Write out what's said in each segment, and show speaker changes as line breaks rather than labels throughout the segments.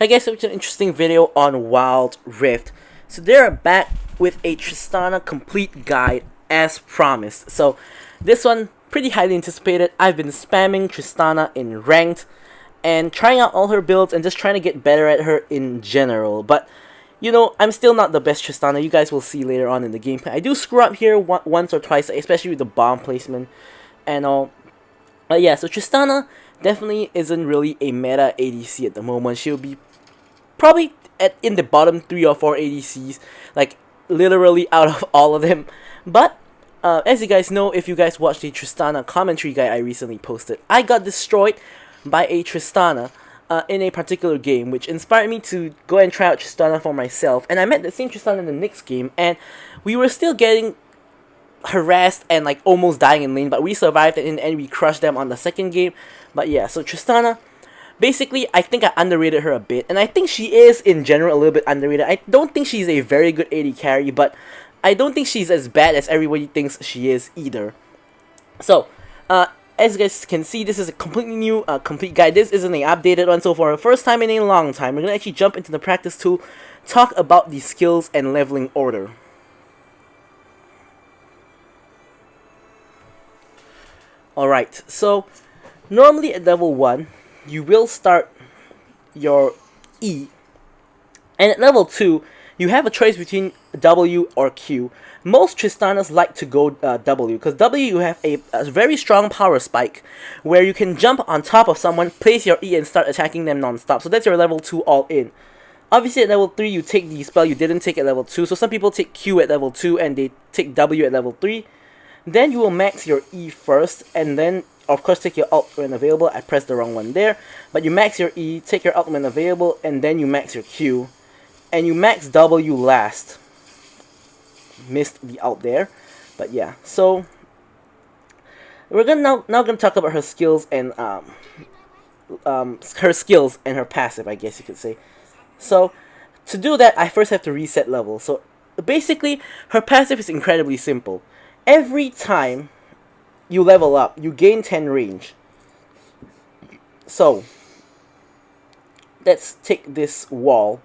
Hi guys, so it's an interesting video on Wild Rift. So they're back with a Tristana complete guide as promised. So this one, pretty highly anticipated. I've been spamming Tristana in ranked and trying out all her builds and just trying to get better at her in general. But you know, I'm still not the best Tristana. You guys will see later on in the gameplay. I do screw up here once or twice, especially with the bomb placement and all. But yeah, so Tristana definitely isn't really a meta ADC at the moment. She'll be probably in the bottom 3 or 4 ADCs, like literally out of all of them. But as you guys know, if you guys watched the Tristana commentary guide I recently posted, I got destroyed by a Tristana in a particular game, which inspired me to go and try out Tristana for myself. And I met the same Tristana in the next game, and we were still getting harassed and like almost dying in lane, but we survived and in the end we crushed them on the second game. But yeah, so Tristana, basically, I think I underrated her a bit, and I think she is, in general, a little bit underrated. I don't think she's a very good AD carry, but I don't think she's as bad as everybody thinks she is either. So, as you guys can see, this is a completely new, complete guide. This isn't an updated one, so for the first time in a long time, we're going to actually jump into the practice tool, talk about the skills and leveling order. Alright, so normally at level 1, you will start your E, and at level 2, you have a choice between W or Q. Most Tristanas like to go W, because W you have a very strong power spike, where you can jump on top of someone, place your E and start attacking them non-stop. So that's your level 2 all in. Obviously at level 3 you take the spell you didn't take at level 2, so some people take Q at level 2 and they take W at level 3. Then you will max your E first, and then of course take your ult when available. I pressed the wrong one there. But you max your E, take your ult when available, and then you max your Q. And you max W last. Missed the ult there. But yeah, so we're now gonna talk about her skills and her passive, I guess you could say. So to do that, I first have to reset level. So basically, her passive is incredibly simple. Every time you level up, you gain 10 range. So let's take this wall.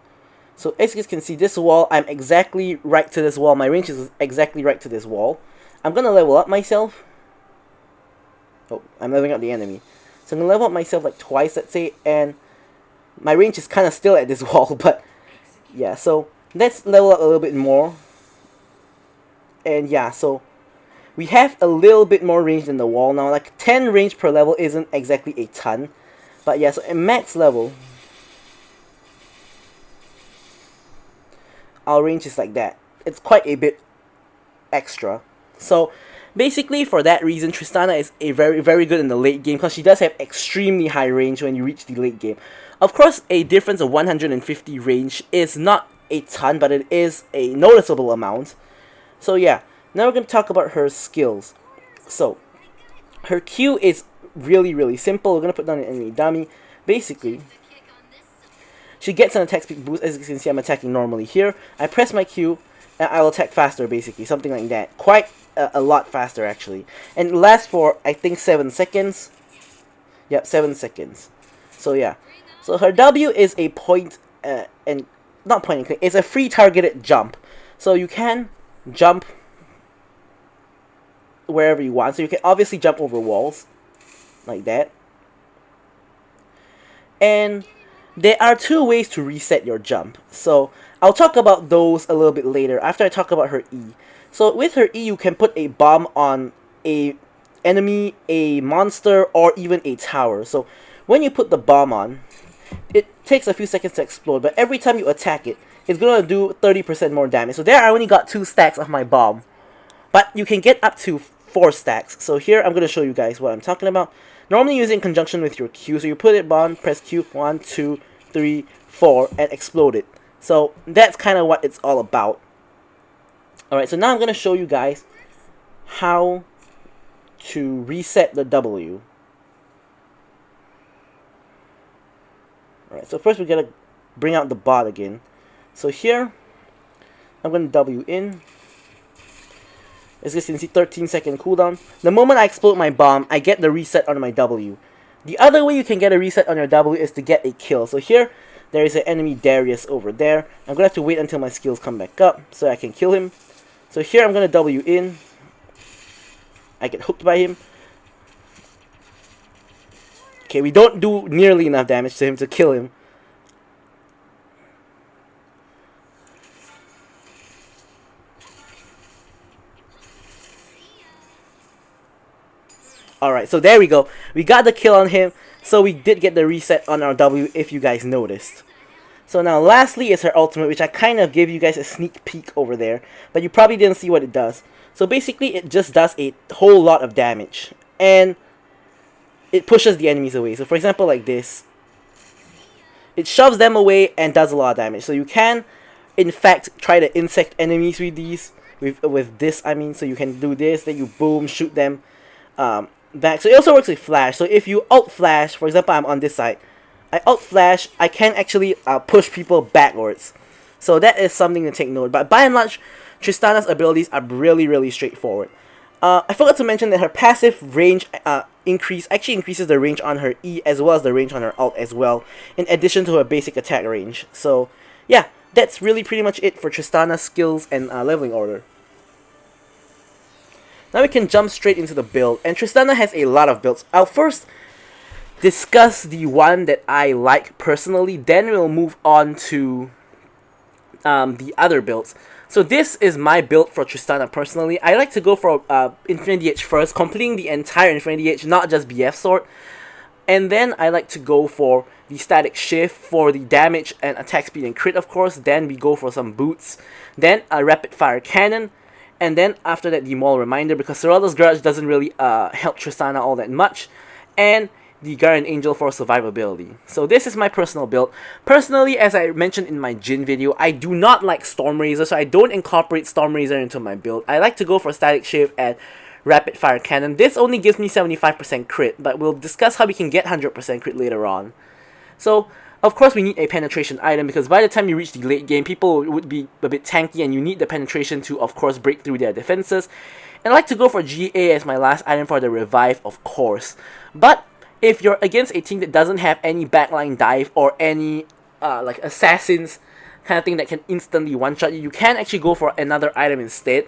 So as you guys can see, this wall, I'm exactly right to this wall. My range is exactly right to this wall. I'm gonna level up myself. Oh, I'm leveling up the enemy. So I'm gonna level up myself like twice, let's say, and my range is kind of still at this wall, but yeah, so let's level up a little bit more. And yeah, so we have a little bit more range than the wall now. Like 10 range per level isn't exactly a ton. But yeah, so at max level, our range is like that. It's quite a bit extra. So basically for that reason, Tristana is a very good in the late game, because she does have extremely high range when you reach the late game. Of course, a difference of 150 range is not a ton, but it is a noticeable amount. So yeah. Now we're going to talk about her skills. So, her Q is really simple. We're going to put down an enemy dummy. Basically, she gets an attack speed boost. As you can see, I'm attacking normally here. I press my Q, and I'll attack faster, basically. Something like that. Quite a lot faster, actually. And it lasts for, I think, 7 seconds. Yep, 7 seconds. So, yeah. So, her W is a point, and not point and click. It's a free targeted jump. So, you can jump wherever you want. So you can obviously jump over walls like that. And there are 2 ways to reset your jump. So I'll talk about those a little bit later after I talk about her E. So with her E, you can put a bomb on a enemy, a monster, or even a tower. So when you put the bomb on, it takes a few seconds to explode, but every time you attack it, it's going to do 30% more damage. So there I only got 2 stacks of my bomb, but you can get up to 4 stacks. So here I'm going to show you guys what I'm talking about. Normally using in conjunction with your Q. So you put it on, press Q, 1, 2, 3, 4, and explode it. So that's kind of what it's all about. Alright, so now I'm going to show you guys how to reset the W. Alright, so first we're going to bring out the bot again. So here, I'm going to W in. As you can see, 13-second cooldown. The moment I explode my bomb, I get the reset on my W. The other way you can get a reset on your W is to get a kill. So here, There is an enemy Darius over there. I'm gonna have to wait until my skills come back up so I can kill him. So here I'm gonna W in. I get hooked by him. Okay, we don't do nearly enough damage to him to kill him. Alright, so there we go. We got the kill on him. So we did get the reset on our W if you guys noticed. So now lastly is her ultimate, which I kind of gave you guys a sneak peek over there. But you probably didn't see what it does. So basically it just does a whole lot of damage. And it pushes the enemies away. So for example like this. It shoves them away and does a lot of damage. So you can in fact try to insect enemies with these. With this I mean. So you can do this, then you boom, shoot them back. So it also works with flash. So if you alt flash, for example I'm on this side. I alt flash, I can actually push people backwards. So that is something to take note. But by and large, Tristana's abilities are really straightforward. I forgot to mention that her passive range actually increases the range on her E as well as the range on her alt as well, in addition to her basic attack range. So yeah, that's really pretty much it for Tristana's skills and leveling order. Now we can jump straight into the build, and Tristana has a lot of builds. I'll first discuss the one that I like personally, then we'll move on to the other builds. So this is my build for Tristana personally. I like to go for Infinity Edge first, completing the entire Infinity Edge, not just BF Sword. And then I like to go for the Static Shift for the damage and attack speed and crit of course. Then we go for some boots. Then a Rapid Fire Cannon. And then after that the Maul Reminder, because Serraldo's Grudge doesn't really help Tristana all that much. And the Guardian Angel for survivability. So this is my personal build. Personally, as I mentioned in my Jin video, I do not like Storm Razor, so I don't incorporate Storm Razor into my build. I like to go for Static Shift and Rapid Fire Cannon. This only gives me 75% crit, but we'll discuss how we can get 100% crit later on. So, of course we need a penetration item, because by the time you reach the late game, people would be a bit tanky and you need the penetration to, of course, break through their defenses. And I like to go for GA as my last item for the revive, of course. But if you're against a team that doesn't have any backline dive or any like assassins kind of thing that can instantly one-shot you, you can actually go for another item instead.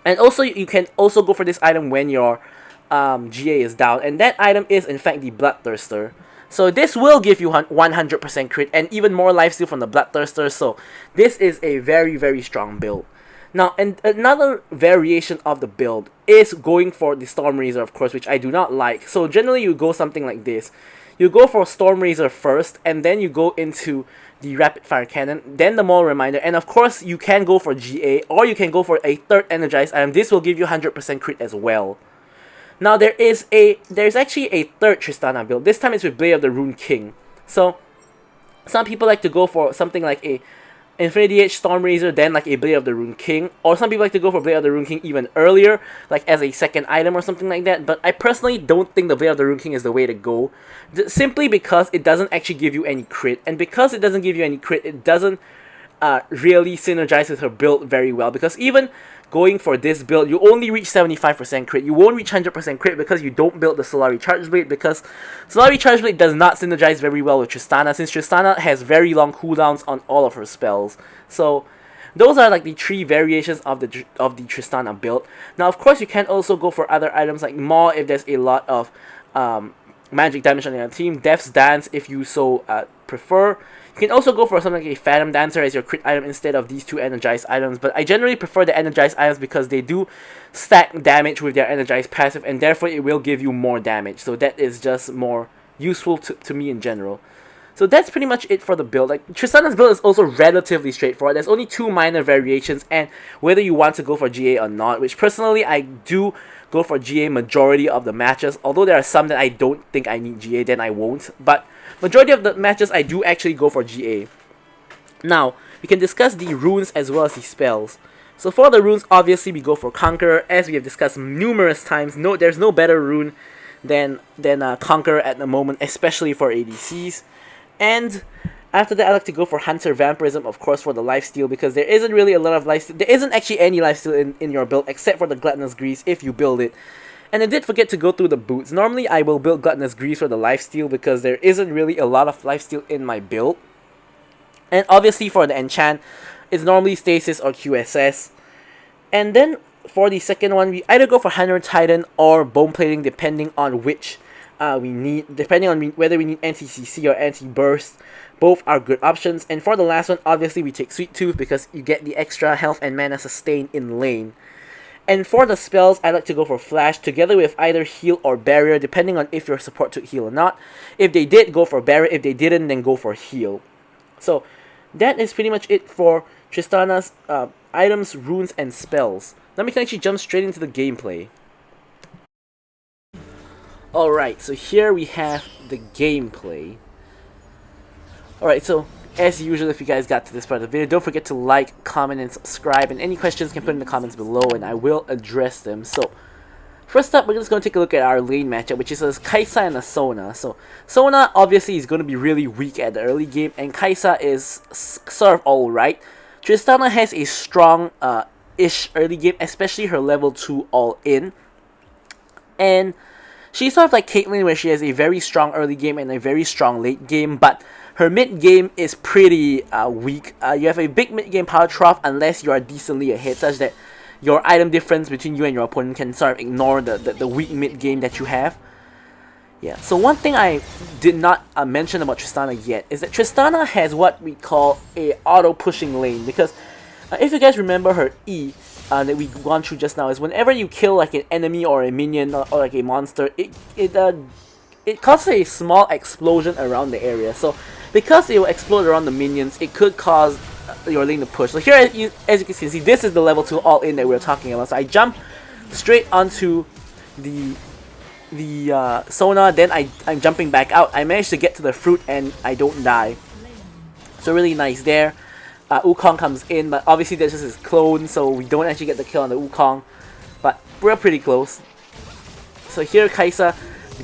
And also you can also go for this item when your GA is down, and that item is in fact the Bloodthirster. So this will give you 100% crit and even more lifesteal from the Bloodthirster, so this is a very strong build. Now, and another variation of the build is going for the Storm Razor, of course, which I do not like. So generally you go something like this. You go for Storm Razor first, and then you go into the Rapid Fire Cannon, then the Maul Reminder, and of course you can go for GA, or you can go for a third energized item. This will give you 100% crit as well. Now there's actually a third Tristana build. This time it's with Blade of the Rune King. So some people like to go for something like a Infinity Edge Storm Razor, then like a Blade of the Rune King, or some people like to go for Blade of the Rune King even earlier, like as a second item or something like that. But I personally don't think the Blade of the Rune King is the way to go, simply because it doesn't actually give you any crit, and because it doesn't give you any crit, it doesn't really synergize with her build very well, because even going for this build, you only reach 75% crit. You won't reach 100% crit because you don't build the Solari Charge Blade, because Solari Charge Blade does not synergize very well with Tristana, since Tristana has very long cooldowns on all of her spells. So those are like the three variations of the Tristana build. Now of course you can also go for other items like Maw if there's a lot of magic damage on your team, Death's Dance if you so prefer. You can also go for something like a Phantom Dancer as your crit item instead of these two energized items, but I generally prefer the energized items because they do stack damage with their energized passive, and therefore it will give you more damage, so that is just more useful to me in general. So that's pretty much it for the build. Like, Tristana's build is also relatively straightforward. There's only two minor variations, and whether you want to go for GA or not, which personally I do go for GA majority of the matches, although there are some that I don't think I need GA, then I won't, but majority of the matches I do actually go for GA. Now, we can discuss the runes as well as the spells. So for the runes, obviously we go for Conqueror, as we have discussed numerous times. There's no better rune than Conqueror at the moment, especially for ADCs. And after that, I like to go for Hunter Vampirism, of course, for the lifesteal, because there isn't really a lot of lifesteal. There isn't actually any lifesteal in your build, except for the Gluttonous Grease, if you build it. And I did forget to go through the boots. Normally, I will build Gluttonous Grease for the lifesteal, because there isn't really a lot of lifesteal in my build. And obviously for the enchant, it's normally stasis or QSS. And then for the second one, we either go for Hammer Titan or Bone Plating, depending on which we need, depending on whether we need anti-CC or anti-burst. Both are good options. And for the last one, obviously we take Sweet Tooth because you get the extra health and mana sustain in lane. And for the spells, I like to go for Flash together with either Heal or Barrier, depending on if your support took Heal or not. If they did, go for Barrier. If they didn't, then go for Heal. So that is pretty much it for Tristana's items, runes, and spells. Now we can actually jump straight into the gameplay. Alright, so here we have the gameplay. Alright, so as usual, if you guys got to this part of the video, don't forget to like, comment, and subscribe. And any questions you can put in the comments below, and I will address them. So, first up, we're just going to take a look at our lane matchup, which is a Kai'Sa and a Sona. So, Sona obviously is going to be really weak at the early game, and Kai'Sa is sort of alright. Tristana has a strong-ish early game, especially her level 2 all-in. And she's sort of like Caitlyn, where she has a very strong early game and a very strong late game, but her mid game is pretty weak. You have a big mid game power trough unless you are decently ahead, such that your item difference between you and your opponent can sort of ignore the weak mid game that you have. Yeah, so one thing I did not mention about Tristana yet is that Tristana has what we call a auto pushing lane, because if you guys remember her E that we gone through just now, is whenever you kill like an enemy or a minion or like a monster, it causes a small explosion around the area. So because it will explode around the minions, it could cause your lane to push. So here, as you can see, this is the level 2 all-in that we were talking about. So I jump straight onto the Sona, then I'm jumping back out. I managed to get to the fruit and I don't die. So really nice there. Wukong comes in, but obviously that's just his clone, so we don't actually get the kill on the Wukong. But we're pretty close. So here Kai'Sa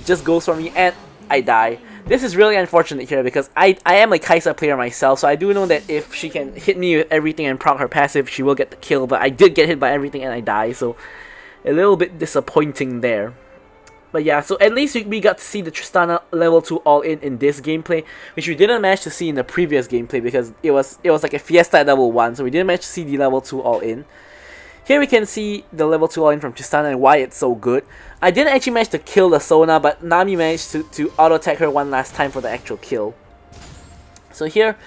just goes for me and I die. This is really unfortunate here because I am a Kai'Sa player myself, so I do know that if she can hit me with everything and proc her passive, she will get the kill, but I did get hit by everything and I die, so a little bit disappointing there. But yeah, so at least we got to see the Tristana level 2 all-in in this gameplay, which we didn't manage to see in the previous gameplay because it was like a Fiesta at level 1, so we didn't manage to see the level 2 all-in. Here we can see the level 2 all-in from Tristana and why it's so good. I didn't actually manage to kill the Sona, but Nami managed to auto-attack her one last time for the actual kill. So here,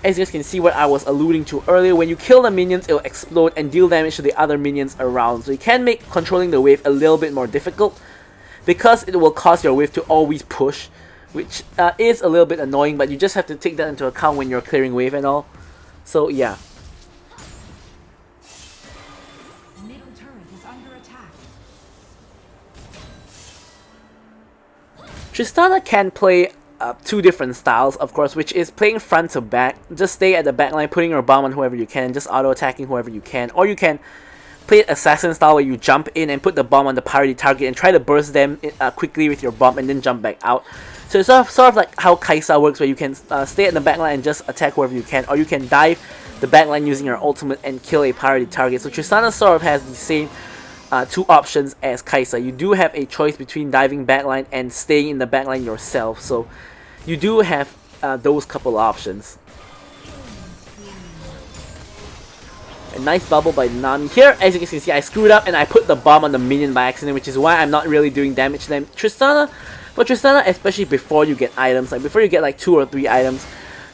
as you guys can see what I was alluding to earlier, when you kill the minions, it will explode and deal damage to the other minions around. So you can make controlling the wave a little bit more difficult, because it will cause your wave to always push, which is a little bit annoying, but you just have to take that into account when you're clearing wave and all. So yeah. Tristana can play two different styles, of course, which is playing front to back. Just stay at the back line, putting your bomb on whoever you can, and just auto-attacking whoever you can. Or you can play it assassin style, where you jump in and put the bomb on the priority target and try to burst them quickly with your bomb and then jump back out. So it's sort of like how Kai'Sa works, where you can stay at the back line and just attack whoever you can, or you can dive the back line using your ultimate and kill a priority target. So Tristana sort of has the same two options as Kai'Sa. You do have a choice between diving backline and staying in the backline yourself, so you do have those couple options. A nice bubble by Nami. Here, as you can see, I screwed up and I put the bomb on the minion by accident, which is why I'm not really doing damage to them. Tristana, especially before you get items, like before you get like 2 or 3 items,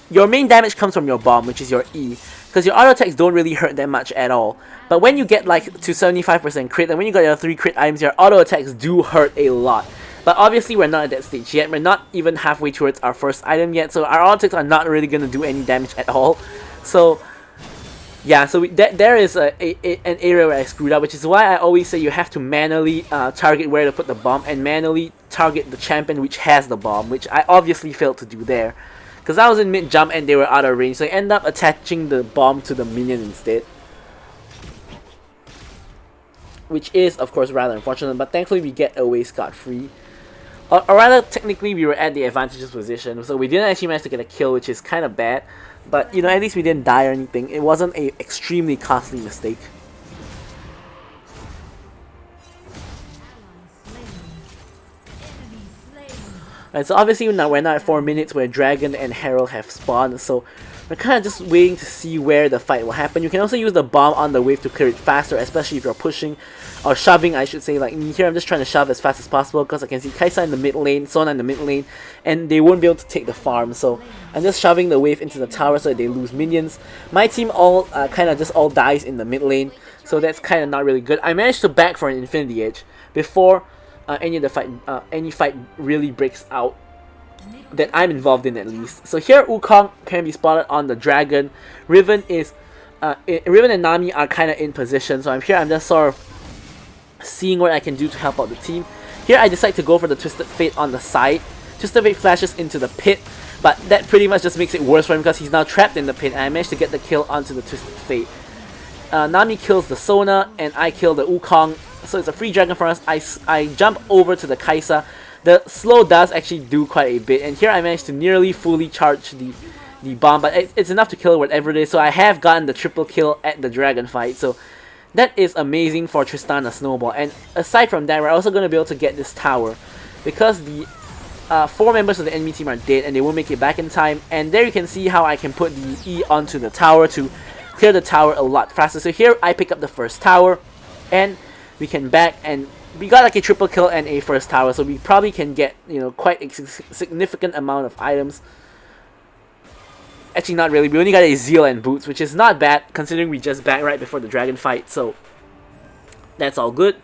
your main damage comes from your bomb, which is your E, because your auto attacks don't really hurt that much at all. But when you get like to 75% crit, and when you got your 3 crit items, your auto attacks do hurt a lot. But obviously we're not at that stage yet. We're not even halfway towards our first item yet, so our auto attacks are not really going to do any damage at all. So yeah, so there is an area where I screwed up, which is why I always say you have to manually target where to put the bomb and manually target the champion which has the bomb, which I obviously failed to do there. Because I was in mid-jump and they were out of range, so I end up attaching the bomb to the minion instead. Which is, of course, rather unfortunate, but thankfully we get away scot-free. Or rather, technically we were at the advantageous position, so we didn't actually manage to get a kill, which is kind of bad. But, you know, at least we didn't die or anything. It wasn't an extremely costly mistake. Right, so obviously now we're not at 4 minutes where Dragon and Herald have spawned, so we're kind of just waiting to see where the fight will happen. You can also use the bomb on the wave to clear it faster, especially if you're pushing, or shoving I should say. Like here I'm just trying to shove as fast as possible because I can see Kaisa in the mid lane, Sona in the mid lane, and they won't be able to take the farm. So I'm just shoving the wave into the tower so that they lose minions. My team all kind of just all dies in the mid lane, so that's kind of not really good. I managed to back for an Infinity Edge before any fight really breaks out that I'm involved in, at least. So here Wukong can be spotted on the dragon. Riven and Nami are kind of in position, so I'm just sort of seeing what I can do to help out the team. Here I decide to go for the Twisted Fate on the side. Twisted Fate flashes into the pit, but that pretty much just makes it worse for him because he's now trapped in the pit, and I managed to get the kill onto the Twisted Fate. Nami kills the Sona, and I kill the Wukong, so it's a free dragon for us. I jump over to the Kaisa. The slow does actually do quite a bit, and here I managed to nearly fully charge the bomb, but it's enough to kill whatever it is, so I have gotten the triple kill at the dragon fight, so that is amazing for Tristana Snowball. And aside from that, we're also going to be able to get this tower, because the 4 members of the enemy team are dead and they won't make it back in time, and there you can see how I can put the E onto the tower to clear the tower a lot faster. So here I pick up the first tower, and we can back, and we got like a triple kill and a first tower, so we probably can get, you know, quite a significant amount of items. Actually, not really. We only got a Zeal and boots, which is not bad considering we just backed right before the dragon fight, so that's all good.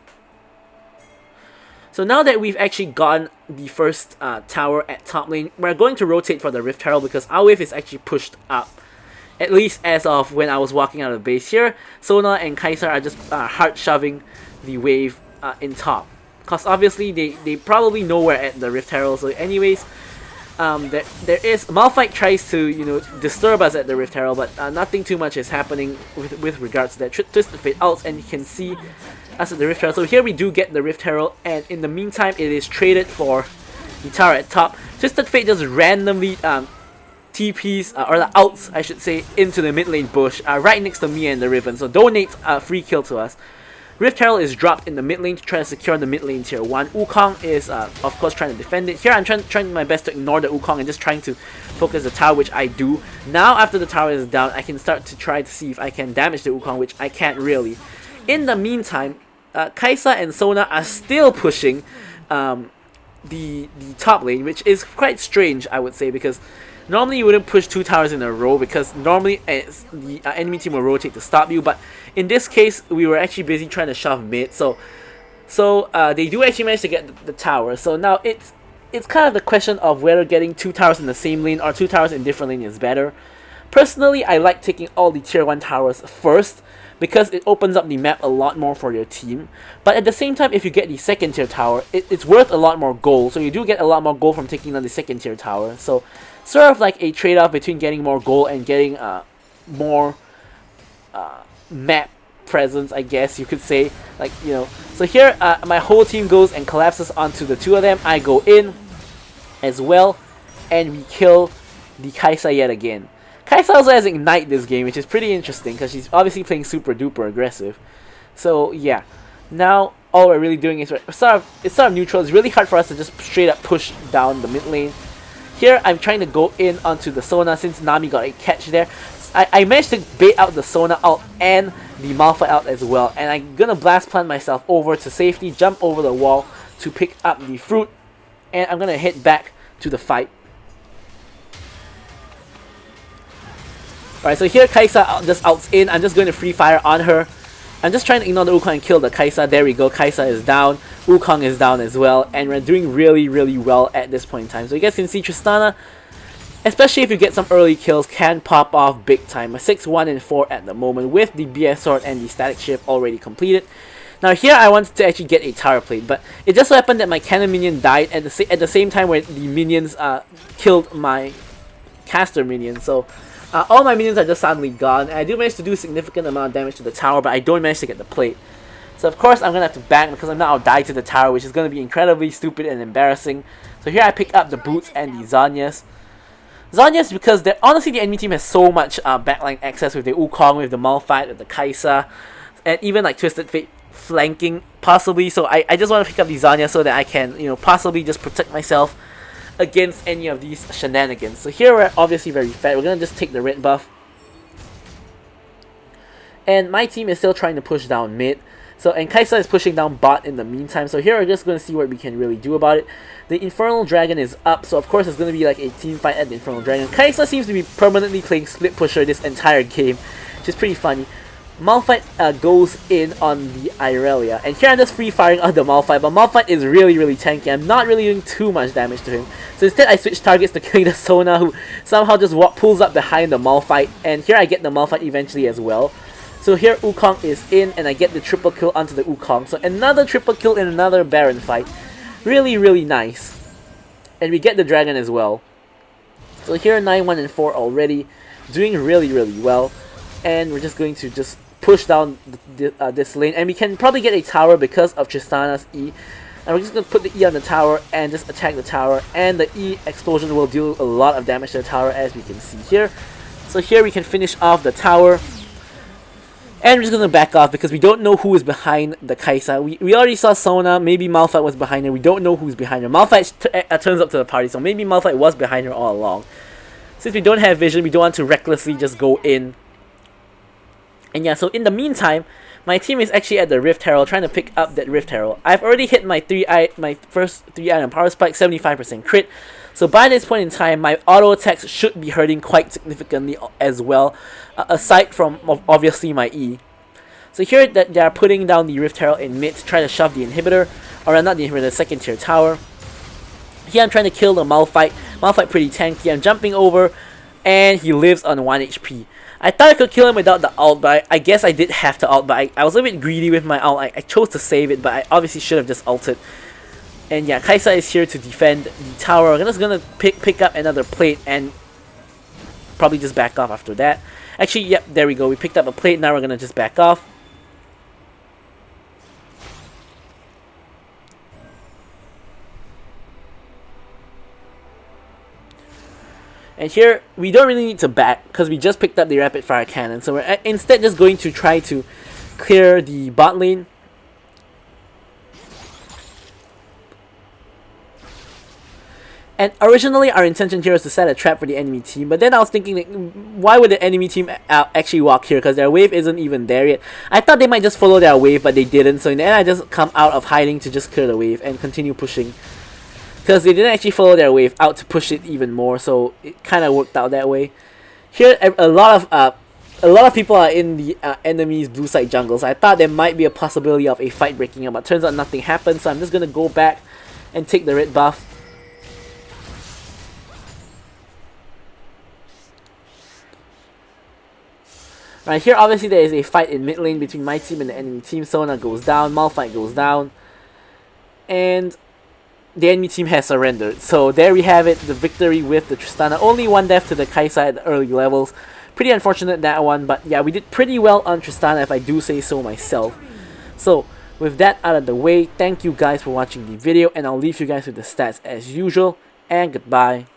So now that we've actually gotten the first tower at top lane, we're going to rotate for the Rift Herald because our wave is actually pushed up. At least as of when I was walking out of the base here, Sona and Kaisa are just hard shoving the wave in top, because obviously they probably know we're at the Rift Herald. So anyways, there is Malphite tries to, you know, disturb us at the Rift Herald, but nothing too much is happening with regards to that. Twisted Fate ults, and you can see us at the Rift Herald. So here we do get the Rift Herald, and in the meantime it is traded for the tower at top. Twisted Fate just randomly TPs, or the ults I should say, into the mid lane bush right next to me and the Riven, so donates a free kill to us. Rift Herald is dropped in the mid lane to try to secure the mid lane tier 1. Wukong is of course trying to defend it. Here I'm trying my best to ignore the Wukong and just trying to focus the tower, which I do. Now after the tower is down, I can start to try to see if I can damage the Wukong, which I can't really. In the meantime, Kaisa and Sona are still pushing the top lane, which is quite strange, I would say, because normally you wouldn't push 2 towers in a row, because normally the enemy team will rotate to stop you, but in this case we were actually busy trying to shove mid, so they do actually manage to get the tower. So now it's kind of the question of whether getting 2 towers in the same lane or 2 towers in different lane is better. Personally, I like taking all the tier 1 towers first, because it opens up the map a lot more for your team. But at the same time, if you get the second tier tower, it's worth a lot more gold, so you do get a lot more gold from taking on the second tier tower. So sort of like a trade-off between getting more gold and getting more map presence, I guess you could say. Like, you know, so here my whole team goes and collapses onto the 2 of them. I go in as well, and we kill the Kaisa yet again. Kaisa also has Ignite this game, which is pretty interesting because she's obviously playing super duper aggressive. So yeah, now all we're really doing is it's sort of neutral. It's really hard for us to just straight up push down the mid lane. Here I'm trying to go in onto the Sona since Nami got a catch there. I managed to bait out the Sona out and the Malphite out as well, and I'm gonna blast plant myself over to safety, jump over the wall to pick up the fruit, and I'm gonna head back to the fight. Alright, so here Kaisa just outs in. I'm just going to free fire on her. I'm just trying to ignore the Wukong and kill the Kaisa. There we go, Kaisa is down, Wukong is down as well, and we're doing really well at this point in time. So you guys can see Tristana, especially if you get some early kills, can pop off big time. A 6, 1, and 4 at the moment with the BS sword and the static shift already completed. Now here I wanted to actually get a tower plate, but it just so happened that my cannon minion died at the same time where the minions killed my caster minion. So all my minions are just suddenly gone, and I do manage to do a significant amount of damage to the tower, but I don't manage to get the plate. So of course I'm going to have to back because I'm now die to the tower, which is going to be incredibly stupid and embarrassing. So here I pick up the boots and the Zhonya's. Zhonya's because honestly the enemy team has so much backline access with the Wukong, with the Malphite, with the Kaisa, and even like Twisted Fate flanking possibly. So I just want to pick up the Zhonya so that I can, you know, possibly just protect myself against any of these shenanigans. So here we're obviously very fat. We're gonna just take the red buff. And my team is still trying to push down mid. So, and Kaisa is pushing down bot in the meantime. So here we're just going to see what we can really do about it. The Infernal Dragon is up. So of course it's going to be like a team fight at the Infernal Dragon. Kaisa seems to be permanently playing split pusher this entire game, which is pretty funny. Malphite goes in on the Irelia. And here I'm just free firing on the Malphite. But Malphite is really tanky. I'm not really doing too much damage to him. So instead I switch targets to killing the Sona, who somehow just pulls up behind the Malphite. And here I get the Malphite eventually as well. So here Wukong is in, and I get the triple kill onto the Wukong. So another triple kill in another Baron fight. Really nice. And we get the dragon as well. So here 9-1 and 4 already. Doing really well. And we're just going to just push down this lane. And we can probably get a tower because of Tristana's E. And we're just going to put the E on the tower and just attack the tower. And the E explosion will deal a lot of damage to the tower, as we can see here. So here we can finish off the tower. And we're just going to back off because we don't know who is behind the Kaisa. We already saw Sona, maybe Malphite was behind her. We don't know who's behind her. Malphite turns up to the party, so maybe Malphite was behind her all along. Since we don't have vision, we don't want to recklessly just go in. And yeah, so in the meantime, my team is actually at the Rift Herald, trying to pick up that Rift Herald. I've already hit my first 3 item power spike, 75% crit. So by this point in time, my auto attacks should be hurting quite significantly as well, aside from obviously my E. So here that they are putting down the Rift Herald in mid to try to shove the inhibitor, or not the inhibitor, the second tier tower. Here I'm trying to kill the Malphite. Malphite pretty tanky. I'm jumping over, and he lives on 1 HP. I thought I could kill him without the ult, but I guess I did have to ult, but I was a bit greedy with my ult. I chose to save it, but I obviously should have just ulted. And yeah, Kaisa is here to defend the tower. I'm just gonna pick up another plate and probably just back off after that. Actually, yep, there we go. We picked up a plate. Now we're gonna just back off. And here, we don't really need to back because we just picked up the rapid fire cannon. So we're instead just going to try to clear the bot lane. And originally our intention here was to set a trap for the enemy team, but then I was thinking, like, why would the enemy team actually walk here, because their wave isn't even there yet. I thought they might just follow their wave, but they didn't, so in the end I just come out of hiding to just clear the wave and continue pushing. Because they didn't actually follow their wave out to push it even more, so it kind of worked out that way. Here a lot of people are in the enemy's blue side jungle, so I thought there might be a possibility of a fight breaking out, but turns out nothing happened, so I'm just going to go back and take the red buff. Right here, obviously there is a fight in mid lane between my team and the enemy team. Sona goes down, Malphite goes down, and the enemy team has surrendered. So there we have it, the victory with the Tristana. Only 1 death to the Kaisa at the early levels. Pretty unfortunate that one, but yeah, we did pretty well on Tristana, if I do say so myself. So with that out of the way, thank you guys for watching the video, and I'll leave you guys with the stats as usual, and goodbye.